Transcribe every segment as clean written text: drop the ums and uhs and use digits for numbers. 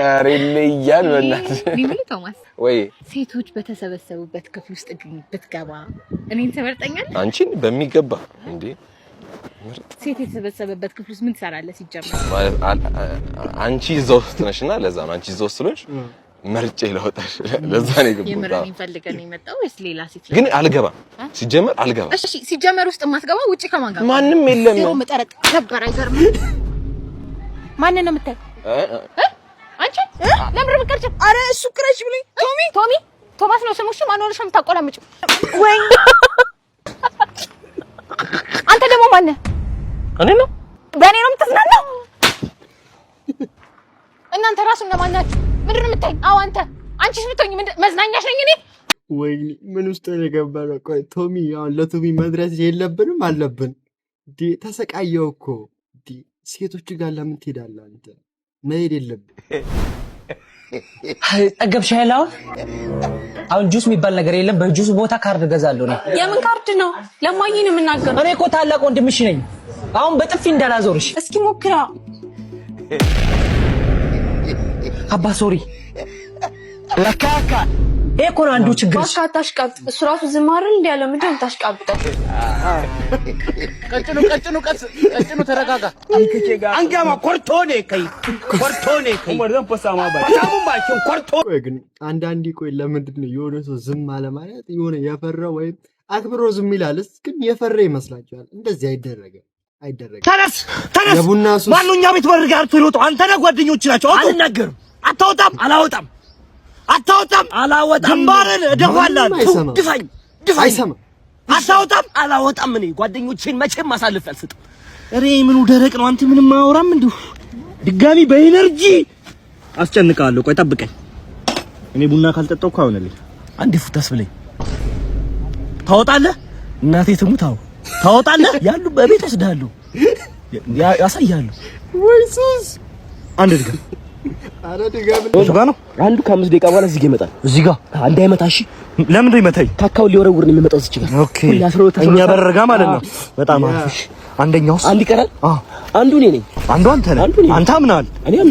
ያሬልያን በእናትህ ሊብሉ ቶማስ ወይ ሴቶች በተሰበሰቡበት ክፍል ውስጥ ብትገባ እኔን ትመርጠኛለህ? አንቺን በሚገባ እንዴ ሴት የተሰበሰበበት ክፍል ውስጥ ምን ትሰራለህ? ሲጀመር ማለት አንቺ እዛው ውስጥ ነሽና ለዛ ነው አንቺ እዛው ስለሽ መርጬ ለወጣሽ ለዛ ነው ይገባው። የምረን ይፈልገን የመጣው ወይስ ሌላ ሴት? ግን አልገባም ሲጀመር አልገባም። እሺ ሲጀመር ውስጥ ማትገባ ውጪ ከማን ጋር? ማንም የለም። ነው መጠረጥ ነበር አይገርም? ማን ነው የምታይ? አንቺ ለምን ብትቀርጭ? አረ እሱ ክረሽ ብለኝ ቶማስ ነው ስሙሽ። ማን ሆነሽ የምታቆላምጪው? ወይ አንተ ደግሞ ማን ነህ? እኔ ነው በእኔ ነው የምትዝናናው? እናንተ ራሱ እነማን ናችሁ? ምንድነው የምታይ? አዎ አንቺስ ብትሆኚ መዝናኛሽ ነኝ እኔ? ወይ ምን ውስጥ ነው የገባነው? ቆይ ቶሚ አሁን ለቶሚ መድረስ የለብንም አለብን እንዴ? ተሰቃየው እኮ እንዴ። ሴቶች ጋር ለምን ትሄዳለህ አንተ? መሄድ የለብን። ጠገብሽ ያለው አሁን ጁስ የሚባል ነገር የለም። በጁስ ቦታ ካርድ ገዛለሁ ነው። የምን ካርድ ነው? ለማኝ ነው የምናገረው። እኔ እኮ ታላቅ ወንድምሽ ነኝ። አሁን በጥፊ እንዳላዞርሽ እስኪ ሞክራ። አባ ሶሪ ለካካ እኮ ነው አንዱ ችግር። አታሽቃብጥ። እሱ ራሱ ዝም አይደል እንዴ ያለው? ምንድን ነው ታሽቃብጠው? ቀጭኑ ተረጋጋ። አንጋማ ኮርቶኔ ከይ ወርደን ፖሳማ ባይሽን ኮርቶ። ቆይ ግን አንዳንዴ ቆይ ለምንድን ነው የሆነ ሰው ዝም አለ ማለት የሆነ የፈራው ወይም አክብሮ ዝም ይላልስ? ግን የፈራ ይመስላችኋል? እንደዚህ አይደረግም። ተነስ የቡና ሱስ ማንኛ ቤት በር ጋር ትሮጡ። አንተ ነህ ጓደኞች ናቸው። አልናገርም። አታወጣም። ግንባርን እደፋላለሁ። ድፋኝ አይሰማም። አታወጣም። አላወጣም። እኔ ጓደኞቼን መቼም ማሳልፍ አልሰጥም። እሬ ምኑ ደረቅ ነው። አንተ ምንም አያወራም። እንዴ ድጋሚ በኢነርጂ አስጨንቃለሁ። ቆይ ጠብቀኝ። እኔ ቡና ካልጠጣሁ እኮ አይሆንልኝ። አንዴ ፉታስ ብለኝ ታወጣለህ። እናቴ ትሙት። አዎ ታወጣለህ። ያሉ በቤት ወስዳለሁ። ያሳያለሁ። ወይስ አንድ ድጋሚ አረ ድጋሚ እሱ ጋር ነው። አንዱ ከ5 ደቂቃ በኋላ እዚህ ጋር ይመጣል። እዚህ ጋር አንድ አይመታ። እሺ ለምን ነው ይመታኝ? ካካው ሊወረውር ነው የሚመጣው እዚህ ጋር። ኦኬ እኛ በረጋ ማለት ነው። በጣም አሪፍ። አንደኛውስ አንድ ይቀራል። አንዱ እኔ ነኝ። አንዱ አንተ ነህ። አንተ አምናል።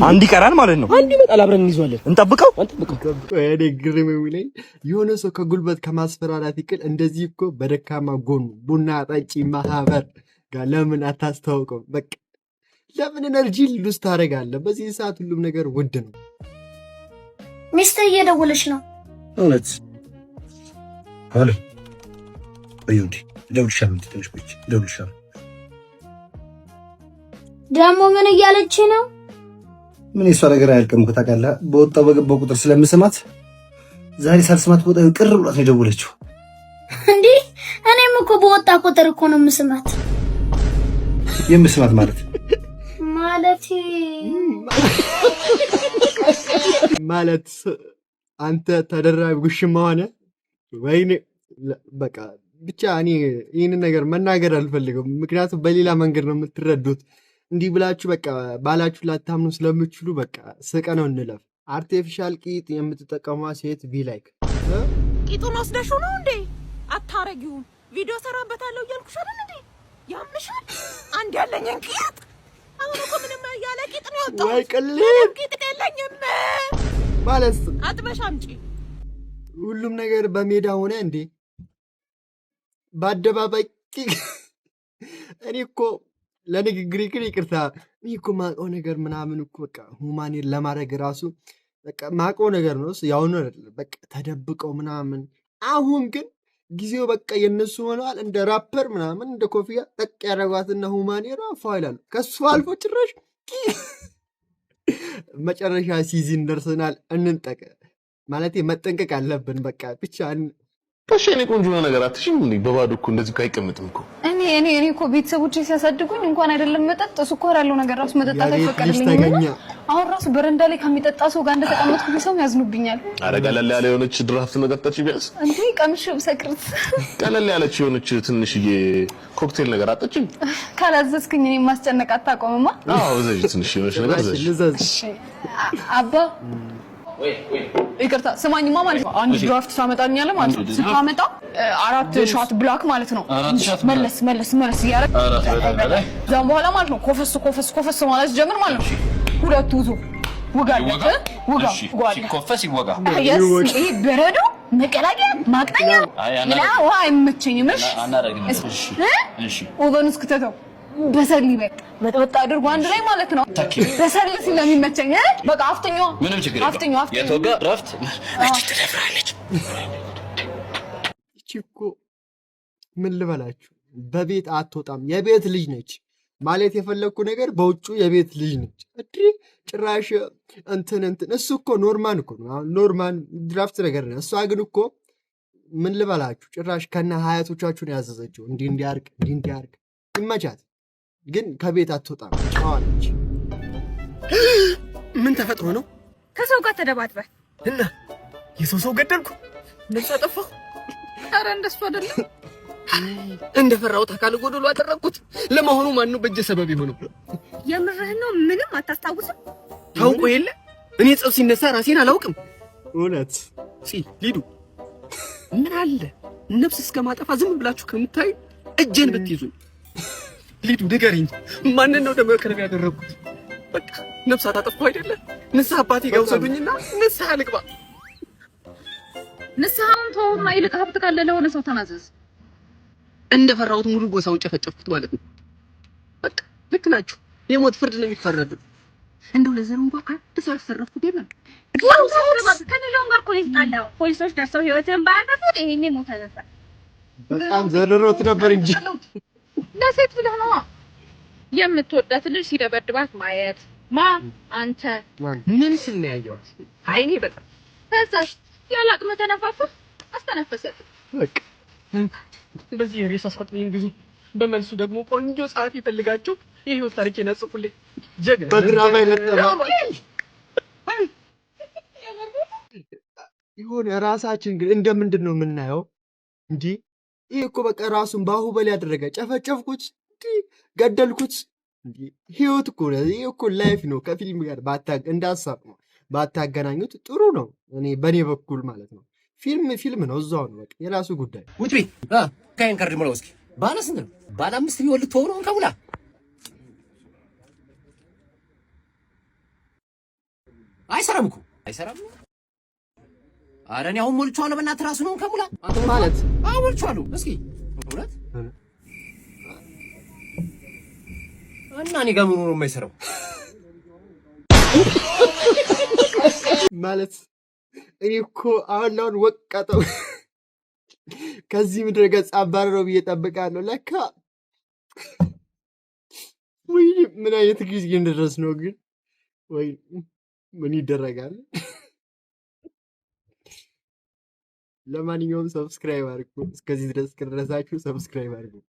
አንድ ይቀራል ማለት ነው። አንድ ይመጣል። አብረን እንይዟለን። እንጠብቀው። እኔ ግርም የሚለኝ የሆነ ሰው ከጉልበት ከማስፈራራት ይቅል እንደዚህ እኮ በደካማ ጎኑ ቡና ጠጪ ማህበር ጋር ለምን አታስተዋውቀው? በቃ ለምን ኤነርጂ ሉዝ ታደርጋለህ? በዚህ ሰዓት ሁሉም ነገር ውድ ነው። ሚስትህ እየደወለች ነው። እውነት? አለ አይውዲ ደውልሻለሁ። ትንሽ ቆይ ደውልሻለሁ። ደግሞ ምን እያለች ነው? ምን የሷ ነገር አያልቅም እኮ ታውቃለህ። በወጣው በገባው ቁጥር ስለምስማት ዛሬ ሳልስማት ወጣ ቅር ብሏት ነው የደወለችው። እንዴ እኔም እኮ በወጣ ቁጥር እኮ ነው የምስማት። የምስማት ማለት ማለት አንተ ተደራቢ ጉሽማ ሆነ ወይኔ። በቃ ብቻ እኔ ይህንን ነገር መናገር አልፈልግም፣ ምክንያቱም በሌላ መንገድ ነው የምትረዱት። እንዲህ ብላችሁ በቃ ባላችሁ ላታምኑ ስለምችሉ በቃ ስቀ ነው እንለፍ። አርቲፊሻል ቂጥ የምትጠቀሟ ሴት ቢላይክ ቂጡን ወስደሽው ነው እንዴ? አታረጊውም። ቪዲዮ ሰራበታለሁ እያልኩሽ አይደል እንዴ? ያምንሻል። አንድ ያለኝን ቂጥ አሁን እኮ ምንም ያለ ቂጥ ነው ያወጣው። ወይ ቅሌት ቂጥ የለኝም ማለት አጥበሽ አምጪ። ሁሉም ነገር በሜዳ ሆነ እንዴ? በአደባባይ እኔ እኮ ለንግግሬ ግን ይቅርታ። እኔ እኮ ማውቀው ነገር ምናምን እኮ በቃ ሁማኔን ለማድረግ ራሱ በቃ ማውቀው ነገር ነው። ያው ነው በቃ ተደብቀው ምናምን። አሁን ግን ጊዜው በቃ የነሱ ሆነዋል። እንደ ራፐር ምናምን እንደ ኮፍያ ጠቅ ያደረጓትና ሁማኔ ራፋ ይላሉ። ከሱ አልፎ ጭራሽ መጨረሻ ሲዝን ደርሰናል። እንንጠቅ ማለት መጠንቀቅ አለብን። በቃ ብቻ ከሽ እኔ ቆንጆ ነገር አትሽም እንዴ? በባዶ እኮ እንደዚህ አይቀመጥም እኮ። እኔ እኮ ቤተሰቦቼ ሲያሳድጉኝ እንኳን አይደለም መጠጥ ስኳር ያለው ነገር ራሱ መጠጣት አይፈቀድልኝም። አሁን ራሱ በረንዳ ላይ ከሚጠጣ ሰው ጋር እንደተቀመጥኩ ሰው ያዝኑብኛል። አረ ቀለል ያለ የሆነች ድራፍት ነገር ጠጪ ቢያንስ እንዴ ቀምሼው ሰክርት። ቀለል ያለች የሆነች ትንሽዬ ኮክቴል ነገር አጠጪኝ። ካላዘዝክኝ እኔ ማስጨነቅ አታቆምማ። አዎ ዘጅ ትንሽ የሆነች ነገር ዘጅ። እሺ አባ ይቅርታ ስማኝማ ማለት ነው። አንድ ድራፍት ታመጣልኛለህ ማለት ነው። ስታመጣ 4 ሻት ብላክ ማለት ነው። መለስ ያረግ ዛም በኋላ ማለት ነው ኮፈስ ማለት ጀምር ማለት ነው። 2 ውዞ ውጋለት ውጋ ሲኮፈስ ይወጋ። ይሄ በረዶ መቀላቀያ ማቅጠኛ ሌላ ውሃ አይመቸኝም። እሺ ኦቨን ውስጥ ከተተው በሰል ይበቃ መጥበጥ አድርጎ አንድ ላይ ማለት ነው። በሰል ስለሚመቸኝ በቃ አፍተኛው ምንም ችግር የለም። የተወጋ ረፍት እቺ ትደፍራለች። እቺ እኮ ምን ልበላችሁ በቤት አትወጣም የቤት ልጅ ነች ማለት የፈለኩ ነገር በውጩ የቤት ልጅ ነች። ጭራሽ እንትን እሱ እኮ ኖርማን እኮ ነው ኖርማን ድራፍት ነገር ነው። እሷ ግን እኮ ምን ልበላችሁ ጭራሽ ከነ ሀያቶቻችሁን ያዘዘችው እንዲያርግ ይመቻት። ግን ከቤት አትወጣም ጫዋለች። ምን ተፈጥሮ ነው? ከሰው ጋር ተደባድበህ እና የሰው ገደልኩ ነፃ ጠፋሁ። ኧረ እንደሱ አይደለም እንደፈራሁት አካል ጎደሎ አደረኩት። ለመሆኑ ማን ነው በእጄ ሰበብ የሆነው? የምርህን ነው? ምንም አታስታውስም? ታውቆ የለ እኔ ጸብ ሲነሳ ራሴን አላውቅም። እውነት ሊዱ ምን አለ ነፍስ እስከማጠፋ ዝም ብላችሁ ከምታይ እጄን ብትይዙኝ። ሊዱ ንገሪኝ፣ ማንን ነው ደመከረብ ያደረኩት? በቃ ነፍስ አታጠፋው አይደለ? ንስሐ አባቴ ጋር ውሰዱኝና ንስሐ ልግባ። ንስሐውን ተውና ይልቅ ሀብት ካለ ለሆነ ሰው ተናዘዝ። እንደፈራሁት ሙሉ ጎሳውን ጨፈጨፍኩት ማለት ነው። በቃ ልክ ናችሁ። የሞት ፍርድ ነው የሚፈረደው። እንደው ለዘሩ እንኳን ካንተ አሰረፍኩት ይላል። ከሌላው ጋር እኮ ይጣላው ፖሊሶች ደርሰው ህይወትን ባያጠፉት ይሄኔ ሞተ ነበር። በጣም ዘርሮት ነበር እንጂ ለሴት ብለህ ነው የምትወዳት ልጅ ሲደበድባት ማየት። አንተ ምን ስናያየዋት አይኔ በጣም ተዛሽ ያላቅመ ተነፋፈ አስተነፈሰ። በቃ በዚህ የሬሳ ሳጥን ግዙ። በመልሱ ደግሞ ቆንጆ ጸሐፊ ፈልጋችሁ የህይወት ታሪክ የነጽፉልኝ ጀግና በድራማ ይለጠፋ ይሁን። ራሳችን ግን እንደምንድን ነው የምናየው? እንዲህ ይህ እኮ በቃ ራሱን ባሁበል ያደረገ ጨፈጨፍኩት፣ ገደልኩት። ህይወት እኮ ይህ እኮ ላይፍ ነው። ከፊልም ጋር እንዳሳብ ነው ባታገናኙት ጥሩ ነው። እኔ በእኔ በኩል ማለት ነው። ፊልም ነው፣ እዛው ነው። በቃ የራሱ ጉዳይ። ውጭ ካይን ካርድ ሙላ። እስኪ ባለ ስንት ነው? ባለ 5 ቢሆን ልትሆን ነው ከሙላ። አይሰራም እኮ አይሰራም። ኧረ እኔ አሁን ሞልቼዋለሁ። በእናትህ ራሱ ነው ከሙላ ማለት ሞልቼዋለሁ። እስኪ እውነት እና እኔ ጋር ምኑ ነው የማይሰራው ማለት? እኔ እኮ አሁን ወቀጠው ከዚህ ምድረ ገጽ አባረረው ብዬ እጠብቃለሁ። ለካ ወይ ምን አይነት ጊዜ እንደደረስ ነው ግን። ወይ ምን ይደረጋል። ለማንኛውም ሰብስክራይብ አድርጉ። እስከዚህ ድረስ ከደረሳችሁ ሰብስክራይብ አድርጉ።